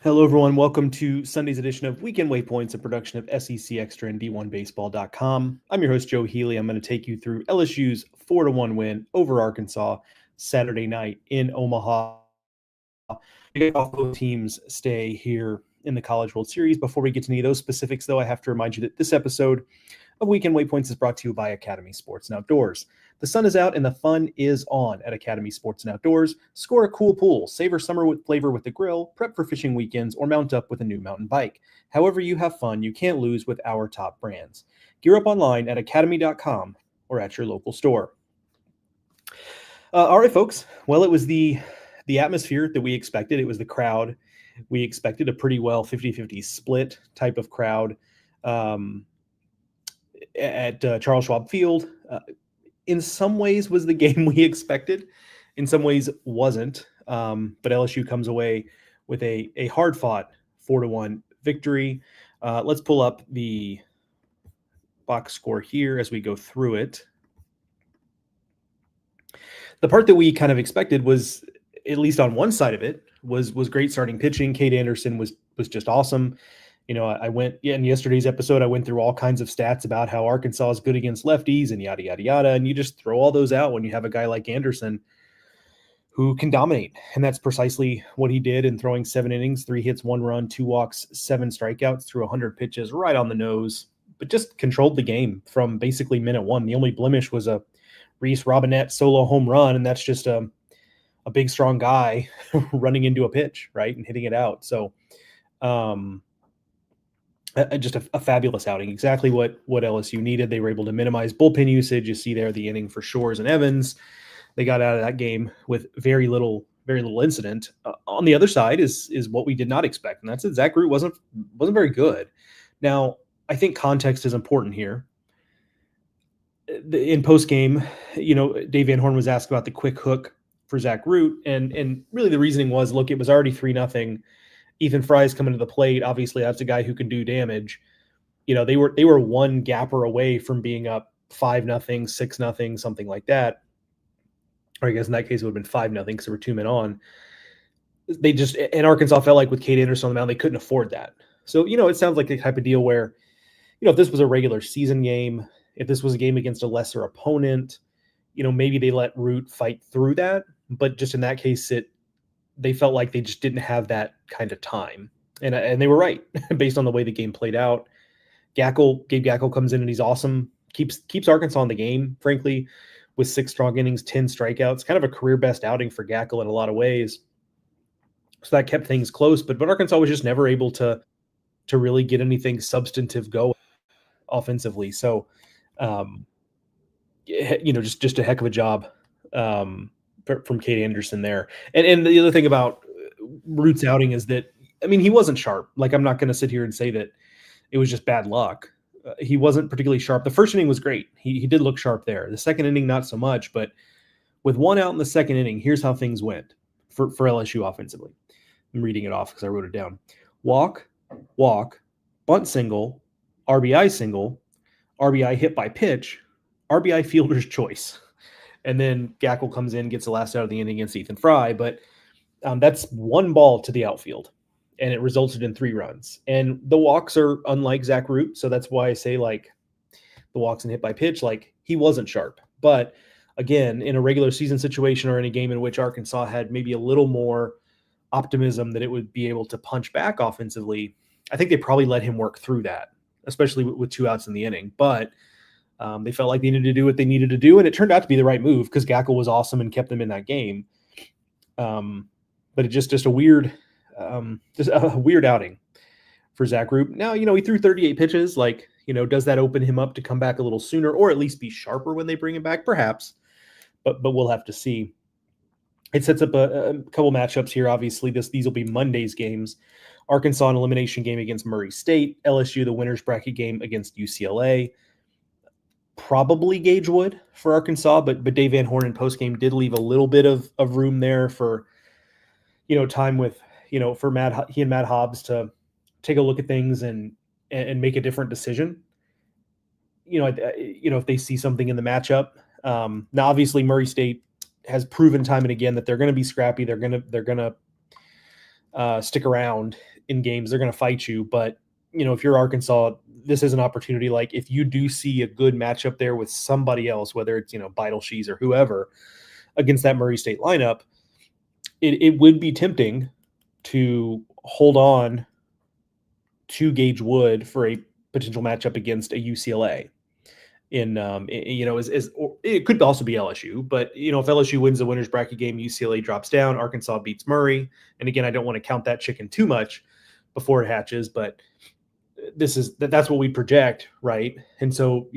Hello, everyone. Welcome to Sunday's edition of Weekend Waypoints, a production of SEC Extra and D1Baseball.com. I'm your host, Joe Healy. I'm going to take you through LSU's 4-1 win over Arkansas Saturday night in Omaha. To get off both teams stay here in the College World Series. Before we get to any of those specifics, though, I have to remind you that this episode of Weekend Waypoints is brought to you by Academy Sports and Outdoors. The sun is out and the fun is on at Academy Sports and Outdoors. Score a cool pool, savor summer with flavor with the grill, prep for fishing weekends, or mount up with a new mountain bike. However you have fun, you can't lose with our top brands. Gear up online at academy.com or at your local store. All right, folks. Well, it was the atmosphere that we expected. It was the crowd. We expected a pretty well 50-50 split type of crowd at Charles Schwab Field. In some ways was the game we expected. In some ways wasn't. But LSU comes away with a hard-fought 4-1 victory. Let's pull up the box score here as we go through it. The part that we kind of expected was, at least on one side of it, was great starting pitching. Cade Anderson was just awesome. You know, I went in yesterday's episode, I went through all kinds of stats about how Arkansas is good against lefties and yada, yada, yada. And you just throw all those out when you have a guy like Anderson who can dominate. And that's precisely what he did in throwing 7 innings, 3 hits, 1 run, 2 walks, 7 strikeouts through 100 pitches right on the nose, but just controlled the game from basically minute one. The only blemish was a Reese Robinette solo home run, and that's just a big, strong guy running into a pitch, right, and hitting it out. So just a fabulous outing, exactly what LSU needed. They were able to minimize bullpen usage. You see there the inning for Shores and Evans. They got out of that game with very little incident. On the other side is what we did not expect, and that's that Zach Root wasn't very good. Now, I think context is important here. In post game, you know, Dave Van Horn was asked about the quick hook for Zach Root, and really the reasoning was, look, it was already 3-0. Ethan Fry's coming to the plate. Obviously, that's a guy who can do damage. You know, they were one gapper away from being up 5-0, 6-0, something like that. Or I guess in that case it would have been 5-0 because there were 2 men on. They just, and Arkansas felt like with Cade Anderson on the mound, they couldn't afford that. So, you know, it sounds like the type of deal where, you know, if this was a regular season game, if this was a game against a lesser opponent, you know, maybe they let Root fight through that. But just in that case, they felt like they just didn't have that kind of time. And they were right based on the way the game played out. Gabe Gackle comes in and he's awesome. Keeps Arkansas in the game, frankly, with 6 strong innings, 10 strikeouts, kind of a career best outing for Gackle in a lot of ways. So that kept things close, but Arkansas was just never able to really get anything substantive going offensively. So, you know, just a heck of a job from Cade Anderson there. And the other thing about Root's outing is that, I mean, he wasn't sharp. Like, I'm not going to sit here and say that it was just bad luck. He wasn't particularly sharp. The first inning was great. He did look sharp there. The second inning, not so much. But with 1 out in the second inning, here's how things went for LSU offensively. I'm reading it off because I wrote it down. Walk, bunt single, RBI single, RBI hit by pitch, RBI fielder's choice. And then Gackle comes in, gets the last out of the inning against Ethan Fry. But that's 1 ball to the outfield, and it resulted in 3 runs. And the walks are unlike Zach Root, so that's why I say, like, the walks and hit by pitch, like, he wasn't sharp. But, again, in a regular season situation or in a game in which Arkansas had maybe a little more optimism that it would be able to punch back offensively, I think they probably let him work through that, especially with 2 outs in the inning. But they felt like they needed to do what they needed to do, and it turned out to be the right move because Gackle was awesome and kept them in that game. But it just a weird outing for Zach Root. Now, you know, he threw 38 pitches. Like, you know, does that open him up to come back a little sooner or at least be sharper when they bring him back? Perhaps, but we'll have to see. It sets up a couple matchups here. Obviously, these will be Monday's games. Arkansas, an elimination game against Murray State. LSU, the winner's bracket game against UCLA. Probably Gage Wood for Arkansas, but Dave Van Horn in postgame did leave a little bit of room there for, you know, time with, you know, for he and Matt Hobbs to take a look at things and make a different decision. You know, if they see something in the matchup. Now, obviously, Murray State has proven time and again that they're going to be scrappy. They're going to stick around in games. They're going to fight you. But, if you're Arkansas, this is an opportunity. Like, if you do see a good matchup there with somebody else, whether it's, Beidel Shees or whoever, against that Murray State lineup, it would be tempting to hold on to Gage Wood for a potential matchup against a UCLA. It could also be LSU, but if LSU wins the winners bracket game, UCLA drops down, Arkansas beats Murray, and again, I don't want to count that chicken too much before it hatches, but that's what we project, right? And so,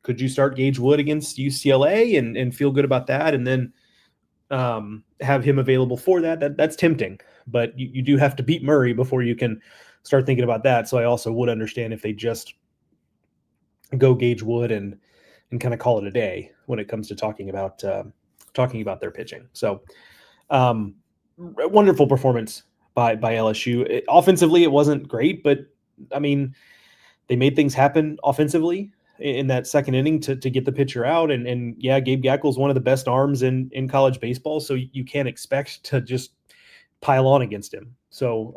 could you start Gage Wood against UCLA and feel good about that, and then have him available for that's tempting, but you do have to beat Murray before you can start thinking about that. So I also would understand if they just go Gage Wood and kind of call it a day when it comes to talking about their pitching. So wonderful performance by LSU. Offensively, it wasn't great, but I mean, they made things happen offensively in that second inning to get the pitcher out. And yeah, Gabe Gackel is one of the best arms in college baseball. So you can't expect to just pile on against him. So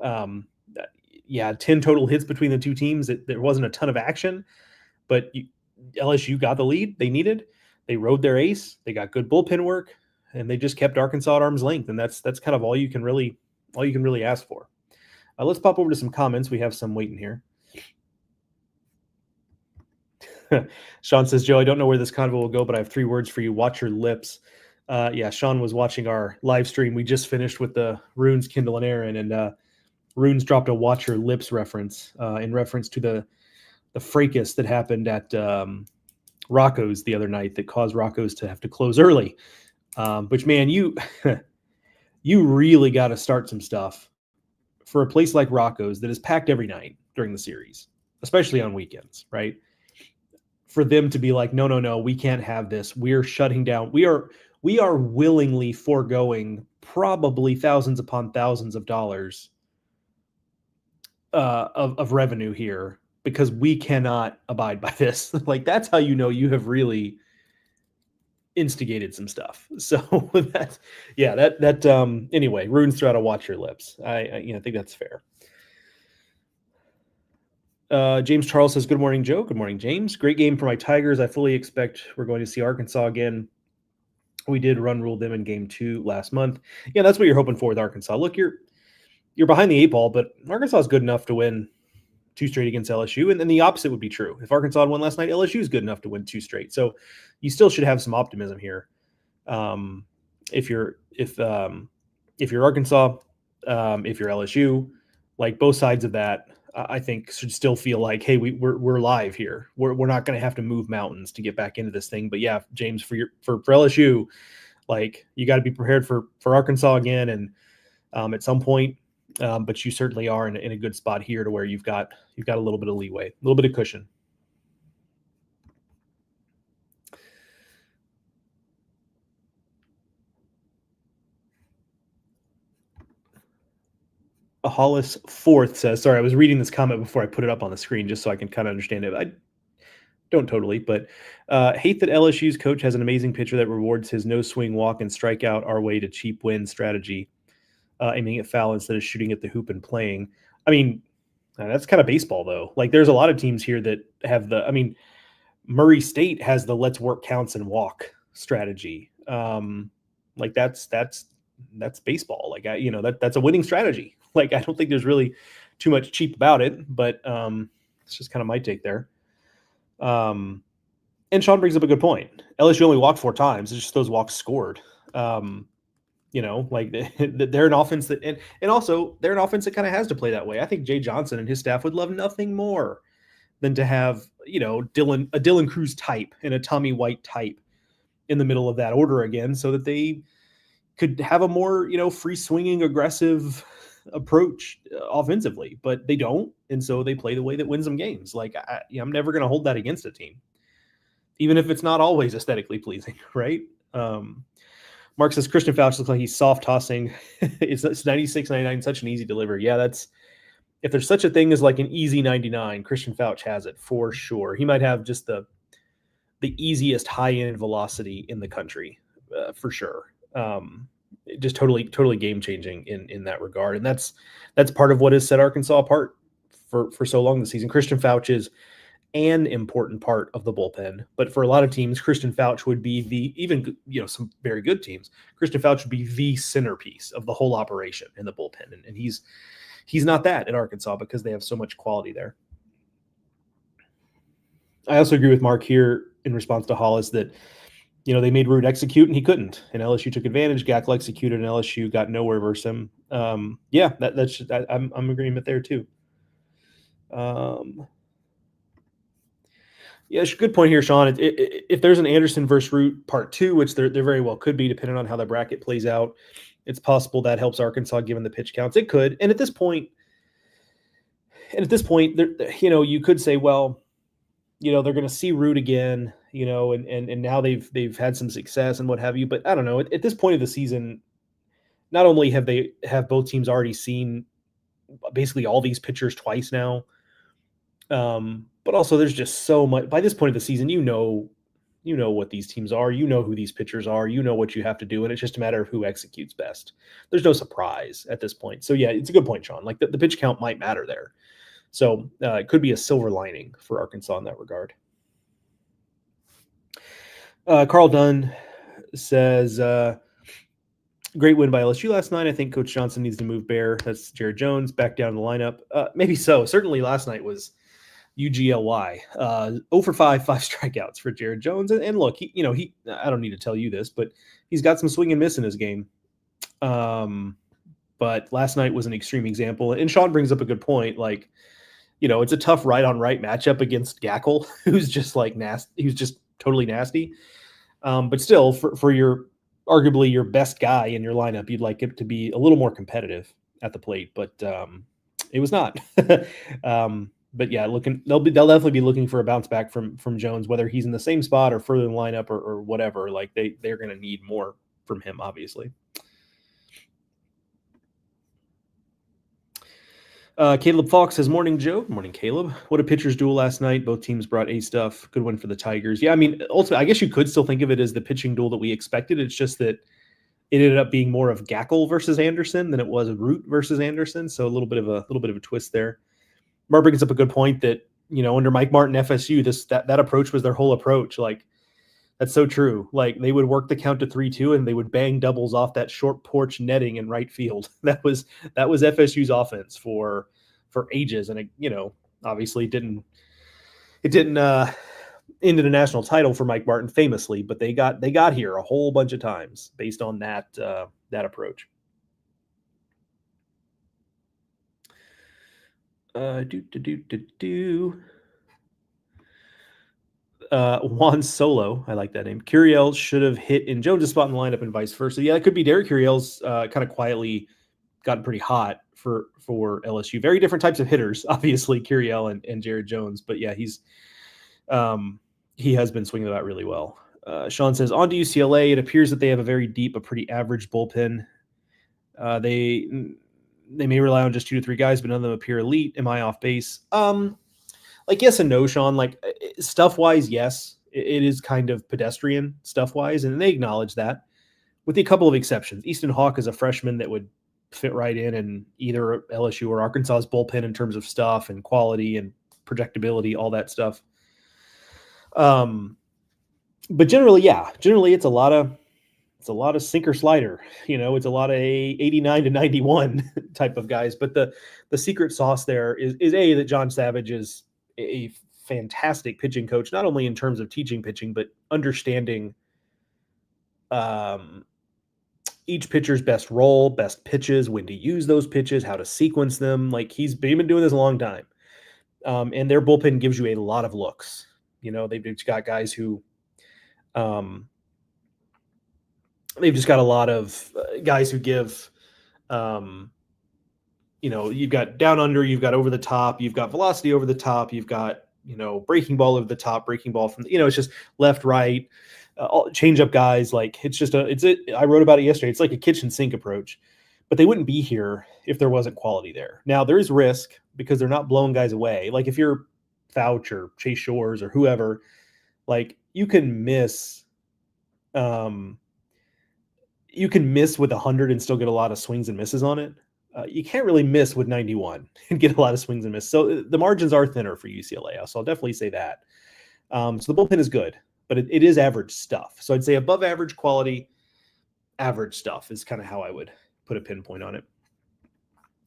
10 total hits between the two teams. There wasn't a ton of action, but LSU got the lead they needed. They rode their ace. They got good bullpen work, and they just kept Arkansas at arm's length. And that's kind of all you can really ask for. Let's pop over to some comments. We have some waiting here. Sean says, Joe, I don't know where this convo will go, but I have 3 words for you. Watch your lips. Sean was watching our live stream. We just finished with the Runes, Kindle, and Aaron, and Runes dropped a watch your lips reference in reference to the fracas that happened at Rocco's the other night that caused Rocco's to have to close early. Which, man, you really got to start some stuff for a place like Rocco's that is packed every night during the series, especially on weekends, right? For them to be like, no, we can't have this. We're shutting down. We are willingly foregoing probably thousands upon thousands of dollars of revenue here because we cannot abide by this. Like, that's how you have really instigated some stuff. So anyway, Runes throughout to watch your lips. I think that's fair. James Charles says, good morning, Joe. Good morning, James. Great game for my Tigers. I fully expect we're going to see Arkansas again. We did run rule them in game 2 last month. Yeah, that's what you're hoping for with Arkansas. Look, you're behind the 8 ball, but Arkansas is good enough to win 2 straight against LSU. And then the opposite would be true. If Arkansas had won last night, LSU is good enough to win 2 straight. So you still should have some optimism here. If you're Arkansas, if you're LSU, like both sides of that, I think should still feel like, hey, we're live here. We're not going to have to move mountains to get back into this thing. But yeah, James, for LSU, like you got to be prepared for Arkansas again, and at some point. But you certainly are in a good spot here to where you've got a little bit of leeway, a little bit of cushion. Hollis Fourth says, sorry, I was reading this comment before I put it up on the screen just so I can kind of understand it. I don't totally, but hate that LSU's coach has an amazing pitcher that rewards his no swing walk and strikeout our way to cheap win strategy, aiming at foul instead of shooting at the hoop and playing. I mean, that's kind of baseball though. Like there's a lot of teams here that have Murray State has the let's work counts and walk strategy. Like that's baseball. Like that's a winning strategy. Like I don't think there's really too much cheap about it, but it's just kind of my take there. And Sean brings up a good point. LSU only walked 4 times. It's just those walks scored. Like they're an offense that, and also they're an offense that kind of has to play that way. I think Jay Johnson and his staff would love nothing more than to have, Dylan Cruz type and a Tommy White type in the middle of that order again, so that they could have a more, free swinging, aggressive approach offensively, but they don't. And so they play the way that wins them games. Like I'm never going to hold that against a team, even if it's not always aesthetically pleasing. Right. Mark says Christian Fouch looks like he's soft tossing. It's 96, 99, such an easy delivery. Yeah. If there's such a thing as like an easy 99, Christian Fouch has it for sure. He might have just the easiest high end velocity in the country for sure. just totally game changing in that regard, and that's part of what has set Arkansas apart for so long this season. Christian Fouch is an important part of the bullpen, but for a lot of teams, Christian Fouch would be the even some very good teams. Christian Fouch would be the centerpiece of the whole operation in the bullpen, and he's not that at Arkansas because they have so much quality there. I also agree with Mark here in response to Hollis that they made Root execute and he couldn't, and LSU took advantage. Gackle executed and LSU got nowhere versus him. I'm agreement there too. Yeah, good point here, Sean. If there's an Anderson versus Root part 2, which there very well could be, depending on how the bracket plays out, it's possible that helps Arkansas given the pitch counts. It could, and at this point, you could say, well, they're going to see Root again, and now they've had some success and what have you. But I don't know. At this point of the season, not only have both teams already seen basically all these pitchers twice now, but also there's just so much. By this point of the season, you know what these teams are. You know who these pitchers are. You know what you have to do, and it's just a matter of who executes best. There's no surprise at this point. So yeah, it's a good point, Sean. Like the pitch count might matter there. So it could be a silver lining for Arkansas in that regard. Carl Dunn says, great win by LSU last night. I think Coach Johnson needs to move Bear. That's Jared Jones back down the lineup. Maybe so. Certainly last night was UGLY. 0 for 5 strikeouts for Jared Jones. And look, he I don't need to tell you this, but he's got some swing and miss in his game. But last night was an extreme example. And Sean brings up a good point. Like, it's a tough right-on-right matchup against Gackle, who's just like nasty. Who's just totally nasty. But still, for arguably your best guy in your lineup, you'd like it to be a little more competitive at the plate. But it was not. But yeah, they'll definitely be looking for a bounce back from Jones, whether he's in the same spot or further in the lineup or whatever. Like they're going to need more from him, obviously. Caleb Fox says, morning, Joe. Morning, Caleb. What a pitcher's duel last night. Both teams brought A stuff. Good win for the Tigers. Yeah, I mean, ultimately, I guess you could still think of it as the pitching duel that we expected. It's just that it ended up being more of Gackle versus Anderson than it was Root versus Anderson. So a little bit of a twist there. Mark brings up a good point that, under Mike Martin FSU, that approach was their whole approach. Like, that's so true. Like, they would work the count to 3-2 and they would bang doubles off that short porch netting in right field. That was FSU's offense for ages. And it, obviously didn't end in a national title for Mike Martin famously, but they got here a whole bunch of times based on that approach. Juan Solo, I like that name. Curiel should have hit in Jones' spot in the lineup and vice versa. Yeah, it could be. Derek Curiel's kind of quietly gotten pretty hot for LSU. Very different types of hitters, obviously, Curiel and Jared Jones. But yeah, he has been swinging the bat really well. Sean says, on to UCLA. It appears that they have a very deep, a pretty average bullpen. They may rely on just 2 to 3 guys, but none of them appear elite. Am I off base? Like, yes and no, Sean. Like, stuff-wise, yes. It is kind of pedestrian stuff-wise, and they acknowledge that, with a couple of exceptions. Easton Hawk is a freshman that would fit right in either LSU or Arkansas's bullpen in terms of stuff and quality and projectability, all that stuff. But generally it's a lot of sinker slider. It's a lot of 89 to 91 type of guys. But the secret sauce there is that John Savage is a fantastic pitching coach, not only in terms of teaching pitching, but understanding each pitcher's best role, best pitches, when to use those pitches, how to sequence them. Like, he's been doing this a long time. And their bullpen gives you a lot of looks. They've just got guys who they've just got a lot of guys who give, you've got down under, you've got over the top, you've got velocity over the top, you've got, breaking ball over the top, breaking ball from, it's just left, right, change up guys. Like, I wrote about it yesterday. It's like a kitchen sink approach, but they wouldn't be here if there wasn't quality there. Now, there is risk because they're not blowing guys away. Like, if you're Fouch or Chase Shores or whoever, like, you can miss, you can miss with 100 and still get a lot of swings and misses on it. You can't really miss with 91 and get a lot of swings and misses. So the margins are thinner for UCLA. So I'll definitely say that. So the bullpen is good, but it is average stuff. So I'd say above average quality, average stuff is kind of how I would put a pinpoint on it.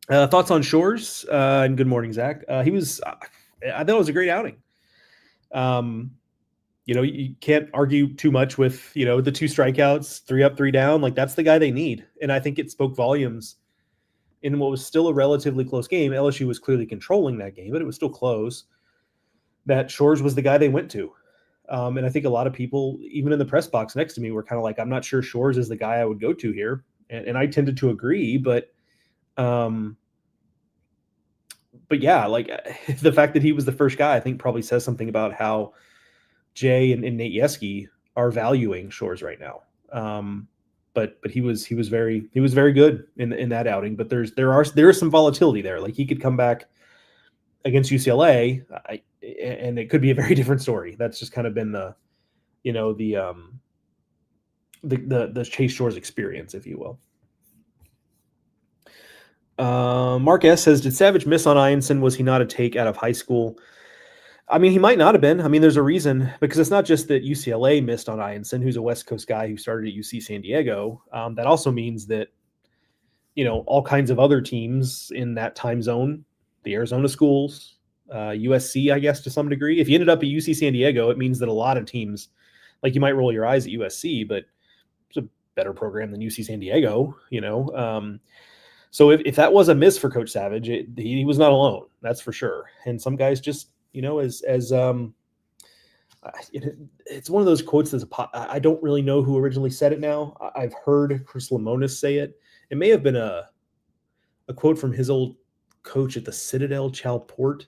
Thoughts on Shores? And good morning, Zach. I thought it was a great outing. You can't argue too much with, the 2 strikeouts, 3 up, 3 down. Like, that's the guy they need. And I think it spoke volumes in what was still a relatively close game. LSU was clearly controlling that game, but it was still close. That Shores was the guy they went to. And I think a lot of people, even in the press box next to me, were kind of like, I'm not sure Shores is the guy I would go to here. And I tended to agree, but yeah, like the fact that he was the first guy, I think probably says something about how Jay and Nate Yeske are valuing Shores right now. But he was very good in that outing. But there is some volatility there. Like, he could come back against UCLA, and it could be a very different story. That's just kind of been the Chase Shores experience, if you will. Mark S says, did Savage miss on Ianson? Was he not a take out of high school? I mean, he might not have been. I mean, there's a reason, because it's not just that UCLA missed on Ianson, who's a West Coast guy who started at UC San Diego. That also means that, all kinds of other teams in that time zone, the Arizona schools, USC, I guess, to some degree. If you ended up at UC San Diego, it means that a lot of teams, like, you might roll your eyes at USC, but it's a better program than UC San Diego, So if that was a miss for Coach Savage, he was not alone. That's for sure. And some guys just, it's one of those quotes that's I don't really know who originally said it now. I've heard Chris Lemonis say it. It may have been a quote from his old coach at the Citadel, Chalport,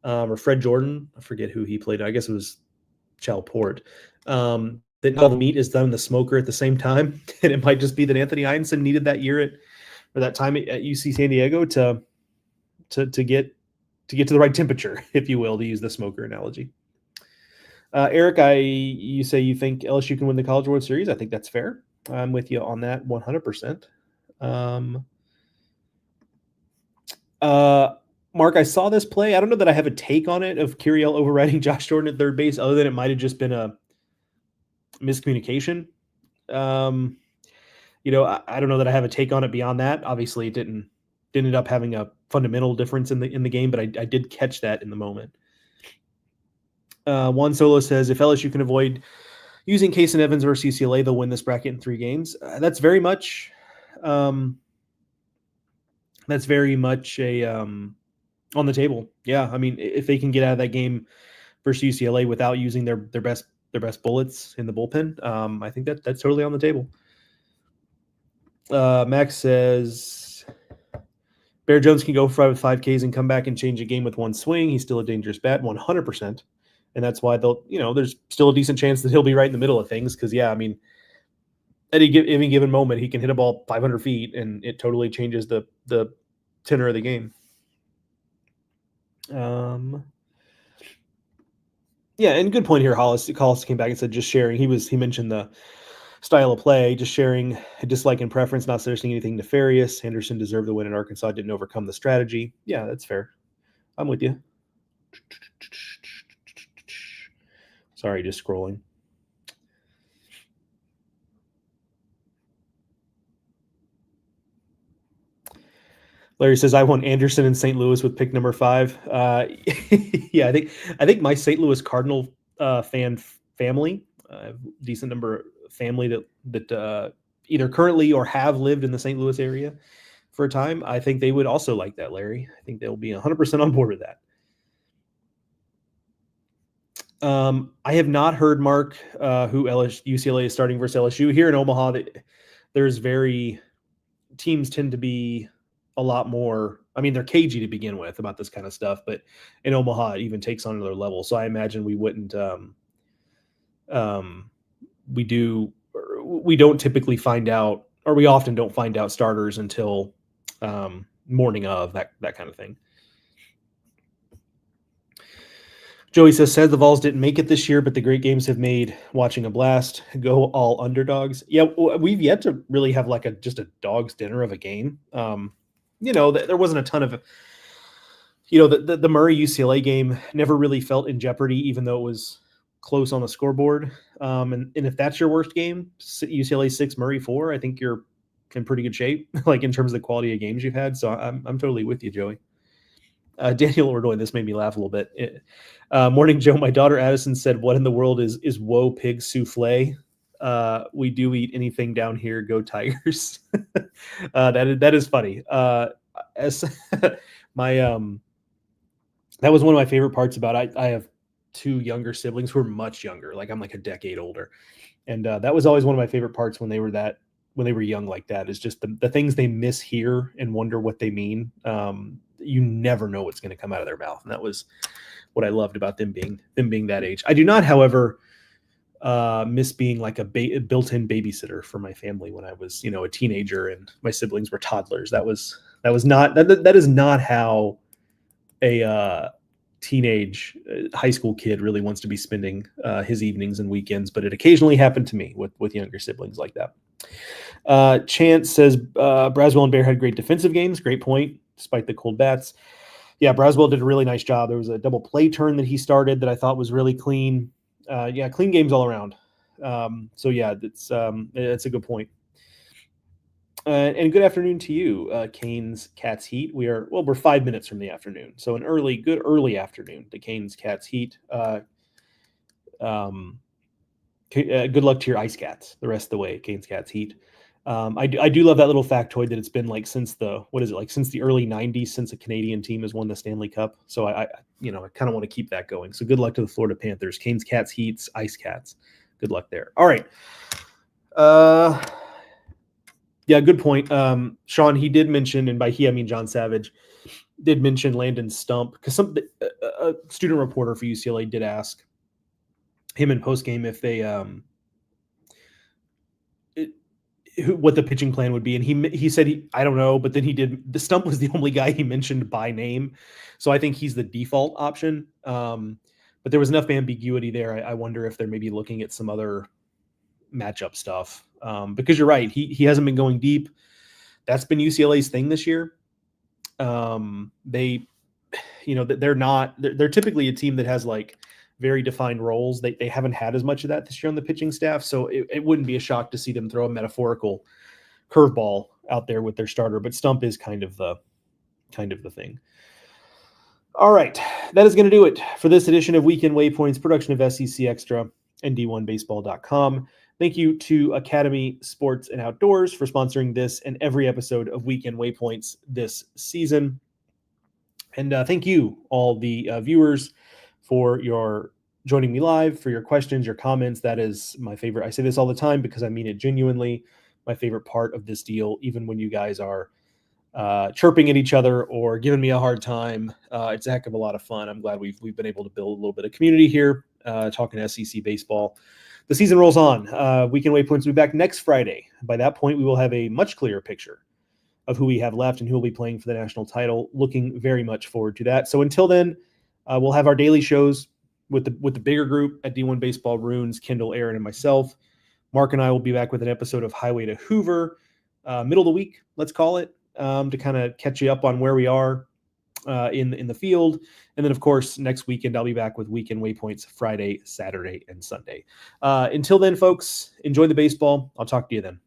or Fred Jordan. I forget who he played. I guess it was Chalport. That all the meat is done in the smoker at the same time. And it might just be that Anthony Ianson needed that year or that time at UC San Diego to get to the right temperature, if you will, to use the smoker analogy. Eric, you say you think LSU can win the College World Series. I think that's fair. I'm with you on that 100%. Mark, I saw this play. I don't know that I have a take on it of Kiriel overriding Josh Jordan at third base, other than it might have just been a miscommunication. I don't know that I have a take on it beyond that. Obviously, it didn't end up having a fundamental difference in the game, but I did catch that in the moment. Juan Solo says, if LSU can avoid using Case and Evans versus UCLA, they'll win this bracket in 3 games. That's very much on the table. Yeah, I mean, if they can get out of that game versus UCLA without using their best bullets in the bullpen, I think that's totally on the table. Max says, Bear Jones can go for 5 Ks and come back and change a game with 1 swing. He's still a dangerous bat, 100%. And that's why there's still a decent chance that he'll be right in the middle of things. Because, yeah, I mean, at any given moment, he can hit a ball 500 feet, and it totally changes the tenor of the game. Yeah, and good point here. Hollis came back and said just sharing. He mentioned the style of play, just sharing a dislike and preference, not suggesting anything nefarious. Henderson deserved the win in Arkansas, didn't overcome the strategy. Yeah, that's fair. I'm with you. Sorry, just scrolling. Larry says, I want Anderson in St. Louis with pick number 5. Yeah, I think my St. Louis Cardinal family, decent number of family that either currently or have lived in the St. Louis area for a time. I think they would also like that, Larry. I think they'll be 100% on board with that. I have not heard, Mark, who UCLA is starting versus LSU. Here in Omaha, teams tend to be a lot more, I mean, they're cagey to begin with about this kind of stuff, but in Omaha, it even takes on another level. So I imagine we wouldn't, we don't typically find out, or we often don't find out starters until morning of that kind of thing. Joey says, sad the Vols didn't make it this year, but the great games have made watching a blast. Go all underdogs. Yeah, we've yet to really have like just a dog's dinner of a game. There wasn't a ton of, the Murray UCLA game never really felt in jeopardy, even though it was close on the scoreboard. And if that's your worst game, UCLA 6, Murray 4, I think you're in pretty good shape, like in terms of the quality of games you've had. So I'm totally with you, Joey. Daniel Ordoy, this made me laugh a little bit. Morning, Joe. My daughter Addison said, "What in the world is woe pig souffle?" We do eat anything down here. Go Tigers. That is funny. As my that was one of my favorite parts about it. I have 2 younger siblings who are much younger. Like I'm like a decade older, and that was always one of my favorite parts when they were young like that. Is just the things they miss here and wonder what they mean. You never know what's going to come out of their mouth, and that was what I loved about them being that age. I do not, however, miss being like a built-in babysitter for my family when I was, a teenager and my siblings were toddlers. That is not how a teenage high school kid really wants to be spending his evenings and weekends, but it occasionally happened to me with younger siblings like that. Chance says Braswell and Bear had great defensive games. Great point, despite the cold bats. Yeah, Braswell did a really nice job. There was a double play turn that he started that I thought was really clean. Clean games all around. It's a good point. And good afternoon to you, Canes Cats Heat. We're 5 minutes from the afternoon, so an good early afternoon to Canes Cats Heat. Good luck to your Ice Cats the rest of the way, Canes Cats Heat. I do love that little factoid that it's been like since the early 90s since a Canadian team has won the Stanley Cup. So I kind of want to keep that going. So good luck to the Florida Panthers, Canes Cats Heats, Ice Cats. Good luck there. All right. Yeah, good point. Sean, he did mention, and by he I mean John Savage, did mention Landon Stump because a student reporter for UCLA did ask him in postgame if they what the pitching plan would be, and he said I don't know, but then the Stump was the only guy he mentioned by name, so I think he's the default option. But there was enough ambiguity there. I wonder if they're maybe looking at some other matchup stuff, because you're right, he hasn't been going deep. That's been UCLA's thing this year. They're typically a team that has like very defined roles. They haven't had as much of that this year on the pitching staff, so it wouldn't be a shock to see them throw a metaphorical curveball out there with their starter. But Stump is kind of the thing. All right, that is going to do it for this edition of Weekend Waypoints, production of SEC Extra and D1Baseball.com. Thank you to Academy Sports and Outdoors for sponsoring this and every episode of Weekend Waypoints this season. And thank you, all the viewers, for your joining me live, for your questions, your comments. That is my favorite. I say this all the time because I mean it genuinely. My favorite part of this deal, even when you guys are chirping at each other or giving me a hard time, it's a heck of a lot of fun. I'm glad we've been able to build a little bit of community here, talking SEC baseball. The season rolls on. Weekend Waypoints will be back next Friday. By that point, we will have a much clearer picture of who we have left and who will be playing for the national title. Looking very much forward to that. So until then, we'll have our daily shows with the bigger group at D1 Baseball, Runes, Kendall, Aaron, and myself. Mark and I will be back with an episode of Highway to Hoover, middle of the week, let's call it, to kind of catch you up on where we are in the field. And then, of course, next weekend, I'll be back with Weekend Waypoints Friday, Saturday, and Sunday. Until then, folks, enjoy the baseball. I'll talk to you then.